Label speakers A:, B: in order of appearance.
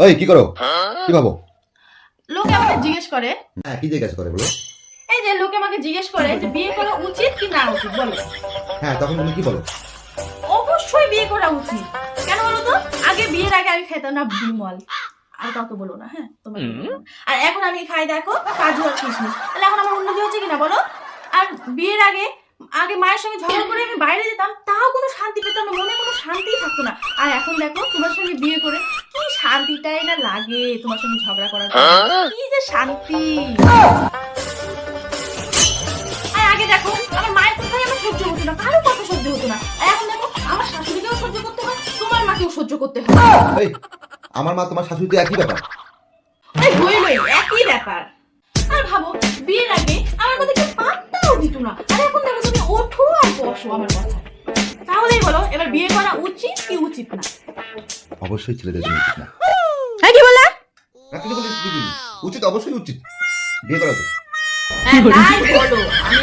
A: ওই কি করো, কি ভাবো?
B: লোকে আমাকে জিজ্ঞেস করে,
A: হ্যাঁ কি জিজ্ঞাসা করে বলো?
B: এই যে লোকে আমাকে জিজ্ঞেস করে যে বিয়ে করা উচিত কি না উচিত বলো।
A: হ্যাঁ তখন তুমি কি বলো?
B: অবশ্যই বিয়ে করা উচিত। কেন বলো তো? আগে বিয়ের আগে আমি খেতাম না বিমল, আর কাউকে বলো না, হ্যাঁ তোমার। আর এখন আমি খাই দেখো কাজু আর কিশমিশ, তাহলে এখন আমার উন্নতি হচ্ছে কিনা বলো? আর বিয়ের আগে আগে মায়ের সঙ্গে ঝগড়া করে আমি বাইরে যেতাম, তাও কোনো শান্তি পেতাম না, মনে কোনো শান্তিই থাকতো না। আর এখন দেখো তোমার সঙ্গে বিয়ে করে কি শান্তিটাই না লাগে, তোমার সঙ্গে ঝগড়া করার পর। কি যে শান্তি। আর আগে দেখো আমার মায়ের কথাই আমার সহ্য হতো না, কারো কথা সহ্য হতো না। আর এখন দেখো আমার শাশুড়িকেও সহ্য করতে হয়, তোমার মাকেও সহ্য করতে হয়।
A: এই আমার মা তোমার শাশুড়ি তো একই ব্যাপার।
B: এই হইলই একই ব্যাপার। আর ভাবো বিয়ের আগে আমার কথা কেউ পাত্তাও দিত না, আর এখন দেখো তুমি ওঠো আর বসো আমার কথা। তাহলেই বলো এবার বিয়ে করা উচিত কি উচিত না?
A: অবশ্যই ছেলেদের জন্য উচিত না।
B: হ্যাঁ কি বললা?
A: না, কিছু বলিস, কিছু বলিনি। উচিত, অবশ্যই উচিত, বিয়ে করা উচিত।
B: হ্যাঁ তাই বলো, আমি